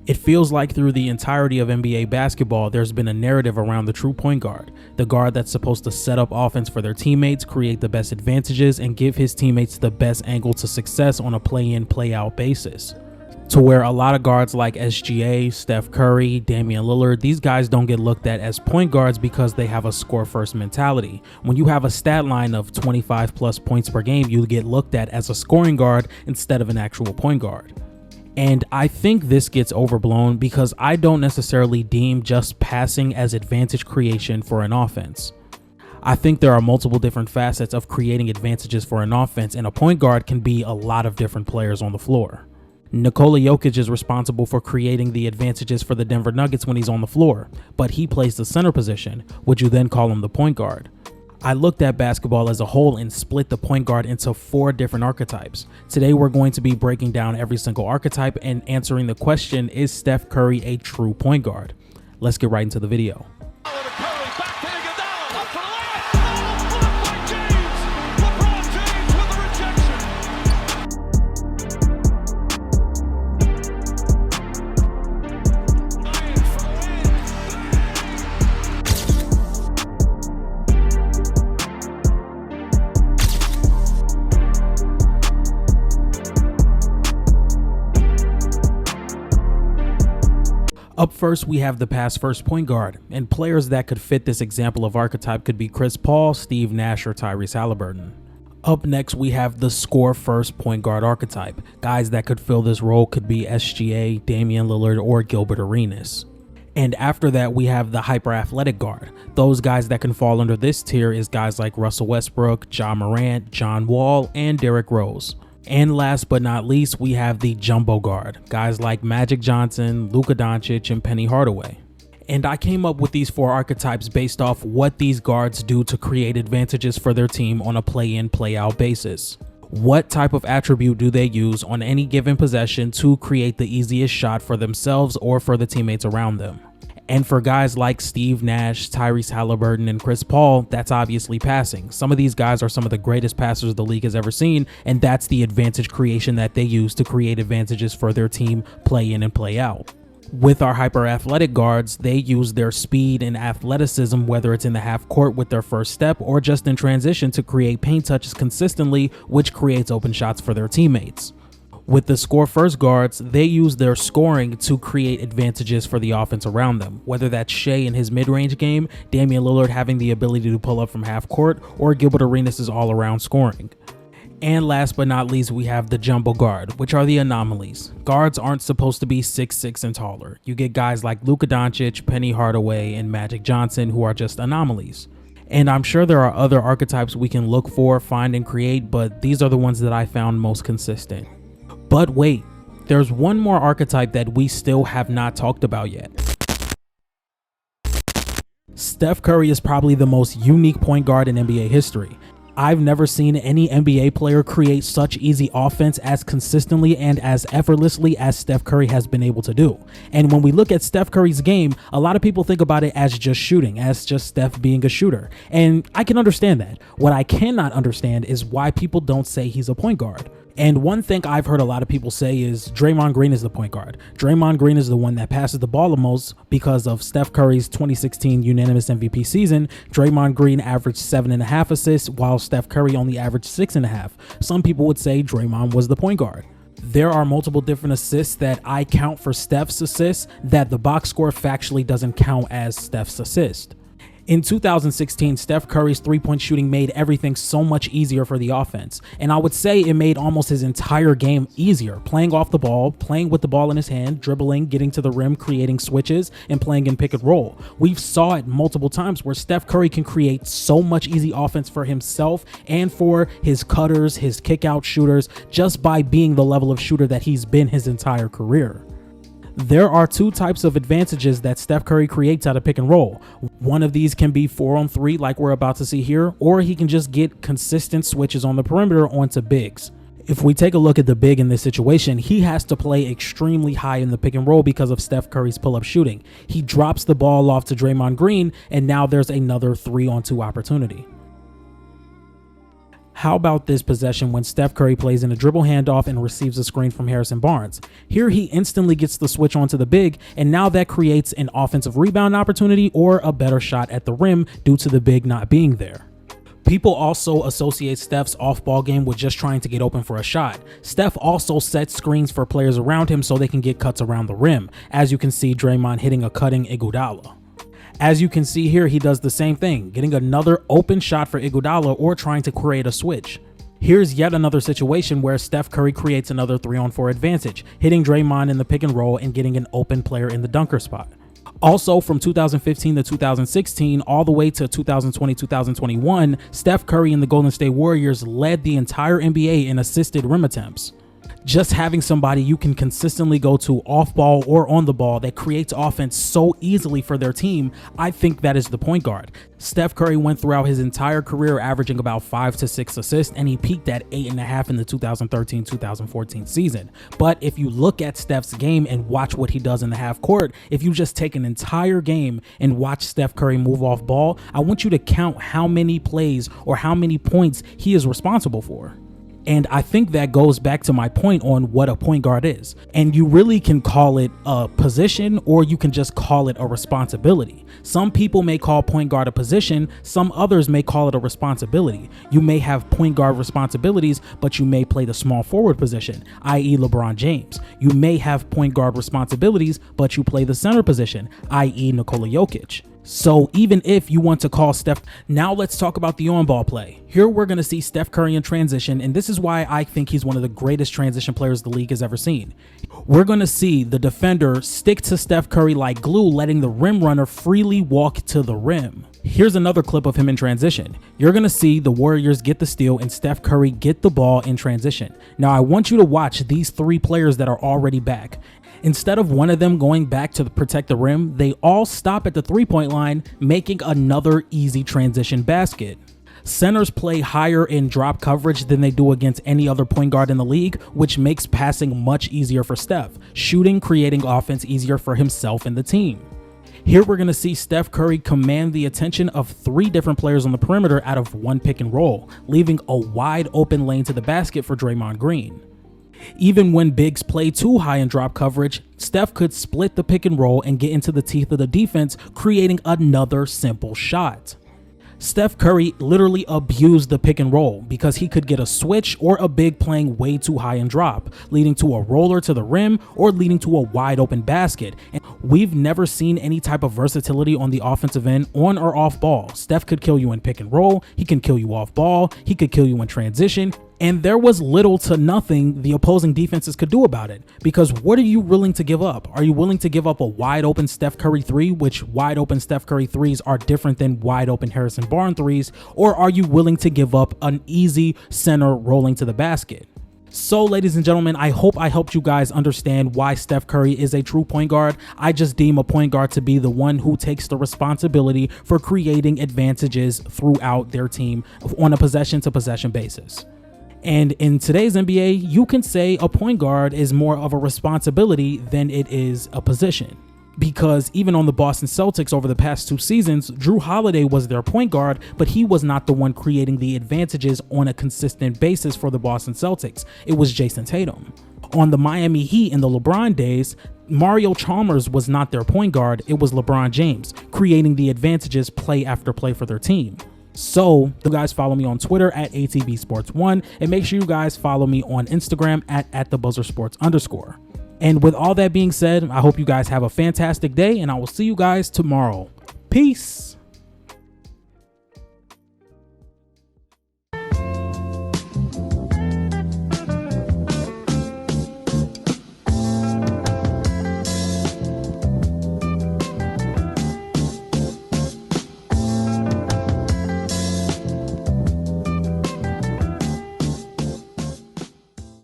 It feels like through the entirety of NBA basketball, there's been a narrative around the true point guard, the guard that's supposed to set up offense for their teammates, create the best advantages, and give his teammates the best angle to success on a play-in, play-out basis. To where a lot of guards like SGA, Steph Curry, Damian Lillard, these guys don't get looked at as point guards because they have a score-first mentality. When you have a stat line of 25 plus points per game, you get looked at as a scoring guard instead of an actual point guard. And I think this gets overblown because I don't necessarily deem just passing as advantage creation for an offense. I think there are multiple different facets of creating advantages for an offense, and a point guard can be a lot of different players on the floor. Nikola Jokic is responsible for creating the advantages for the Denver Nuggets when he's on the floor, but he plays the center position. Would you then call him the point guard? I looked at basketball as a whole and split the point guard into 4 different archetypes. Today we're going to be breaking down every single archetype and answering the question, is Steph Curry a true point guard? Let's get right into the video. Up first, we have the pass-first point guard, and players that could fit this example of archetype could be Chris Paul, Steve Nash, or Tyrese Halliburton. Up next, we have the score-first point guard archetype. Guys that could fill this role could be SGA, Damian Lillard, or Gilbert Arenas. And after that, we have the hyper-athletic guard. Those guys that can fall under this tier is guys like Russell Westbrook, Ja Morant, John Wall, and Derrick Rose. And last but not least, we have the jumbo guard, guys like Magic Johnson, Luka Doncic, and Penny Hardaway. And I came up with these 4 archetypes based off what these guards do to create advantages for their team on a play-in, play-out basis. What type of attribute do they use on any given possession to create the easiest shot for themselves or for the teammates around them? And for guys like Steve Nash, Tyrese Halliburton, and Chris Paul, that's obviously passing. Some of these guys are some of the greatest passers the league has ever seen, and that's the advantage creation that they use to create advantages for their team play in and play out. With our hyper-athletic guards, they use their speed and athleticism, whether it's in the half court with their first step or just in transition, to create paint touches consistently, which creates open shots for their teammates. With the score-first guards, they use their scoring to create advantages for the offense around them, whether that's Shea in his mid-range game, Damian Lillard having the ability to pull up from half court, or Gilbert Arenas' all-around scoring. And last but not least, we have the jumbo guard, which are the anomalies. Guards aren't supposed to be 6'6" and taller. You get guys like Luka Doncic, Penny Hardaway, and Magic Johnson who are just anomalies. And I'm sure there are other archetypes we can look for, find, and create, but these are the ones that I found most consistent. But wait, there's one more archetype that we still have not talked about yet. Steph Curry is probably the most unique point guard in NBA history. I've never seen any NBA player create such easy offense as consistently and as effortlessly as Steph Curry has been able to do. And when we look at Steph Curry's game, a lot of people think about it as just shooting, as just Steph being a shooter. And I can understand that. What I cannot understand is why people don't say he's a point guard. And one thing I've heard a lot of people say is Draymond Green is the point guard. Draymond Green is the one that passes the ball the most because of Steph Curry's 2016 unanimous MVP season. Draymond Green averaged 7.5 assists, while Steph Curry only averaged 6.5. Some people would say Draymond was the point guard. There are multiple different assists that I count for Steph's assists that the box score factually doesn't count as Steph's assist. In 2016, Steph Curry's three-point shooting made everything so much easier for the offense. And I would say it made almost his entire game easier. Playing off the ball, playing with the ball in his hand, dribbling, getting to the rim, creating switches, and playing in pick and roll. We've saw it multiple times where Steph Curry can create so much easy offense for himself and for his cutters, his kick-out shooters, just by being the level of shooter that he's been his entire career. There are 2 types of advantages that Steph Curry creates out of pick and roll. One of these can be 4-on-3 like we're about to see here, or he can just get consistent switches on the perimeter onto bigs. If we take a look at the big in this situation, he has to play extremely high in the pick and roll because of Steph Curry's pull-up shooting. He drops the ball off to Draymond Green, and now there's another 3-on-2 opportunity. How about this possession when Steph Curry plays in a dribble handoff and receives a screen from Harrison Barnes? Here he instantly gets the switch onto the big, and now that creates an offensive rebound opportunity or a better shot at the rim due to the big not being there. People also associate Steph's off-ball game with just trying to get open for a shot. Steph also sets screens for players around him so they can get cuts around the rim, as you can see Draymond hitting a cutting Iguodala. As you can see here, he does the same thing, getting another open shot for Iguodala or trying to create a switch. Here's yet another situation where Steph Curry creates another 3-on-4 advantage, hitting Draymond in the pick and roll and getting an open player in the dunker spot. Also, from 2015 to 2016, all the way to 2020-2021, Steph Curry and the Golden State Warriors led the entire NBA in assisted rim attempts. Just having somebody you can consistently go to off ball or on the ball that creates offense so easily for their team, I think that is the point guard. Steph Curry went throughout his entire career averaging about 5 to 6 assists, and he peaked at 8.5 in the 2013-2014 season. But if you look at Steph's game and watch what he does in the half court, if you just take an entire game and watch Steph Curry move off ball, I want you to count how many plays or how many points he is responsible for. And I think that goes back to my point on what a point guard is. And you really can call it a position, or you can just call it a responsibility. Some people may call point guard a position, some others may call it a responsibility. You may have point guard responsibilities, but you may play the small forward position, i.e. LeBron James. You may have point guard responsibilities, but you play the center position, i.e. Nikola Jokic. So even if you want to call Steph, now let's talk about the on-ball play. Here we're going to see Steph Curry in transition, and this is why I think he's one of the greatest transition players the league has ever seen. We're going to see the defender stick to Steph Curry like glue, letting the rim runner freely walk to the rim. Here's another clip of him in transition. You're going to see the Warriors get the steal and Steph Curry get the ball in transition. Now I want you to watch these three players that are already back. Instead of one of them going back to protect the rim, they all stop at the three-point line, making another easy transition basket. Centers play higher in drop coverage than they do against any other point guard in the league, which makes passing much easier for Steph, shooting, creating offense easier for himself and the team. Here we're going to see Steph Curry command the attention of three different players on the perimeter out of one pick and roll, leaving a wide open lane to the basket for Draymond Green. Even when bigs play too high in drop coverage, Steph could split the pick and roll and get into the teeth of the defense, creating another simple shot. Steph Curry literally abused the pick and roll because he could get a switch or a big playing way too high in drop, leading to a roller to the rim or leading to a wide open basket. And we've never seen any type of versatility on the offensive end on or off ball. Steph could kill you in pick and roll, he can kill you off ball, he could kill you in transition. And there was little to nothing the opposing defenses could do about it. Because what are you willing to give up? Are you willing to give up a wide open Steph Curry 3, which wide open Steph Curry 3s are different than wide open Harrison Barnes 3s? Or are you willing to give up an easy center rolling to the basket? So ladies and gentlemen, I hope I helped you guys understand why Steph Curry is a true point guard. I just deem a point guard to be the one who takes the responsibility for creating advantages throughout their team on a possession to possession basis. And in today's NBA, you can say a point guard is more of a responsibility than it is a position. Because even on the Boston Celtics over the past 2 seasons, Drew Holiday was their point guard, but he was not the one creating the advantages on a consistent basis for the Boston Celtics. It was Jason Tatum. On the Miami Heat in the LeBron days, Mario Chalmers was not their point guard, it was LeBron James, creating the advantages play after play for their team. So you guys follow me on Twitter at ATBSports1, and make sure you guys follow me on Instagram at @thebuzzersports_. And with all that being said, I hope you guys have a fantastic day, and I will see you guys tomorrow. Peace.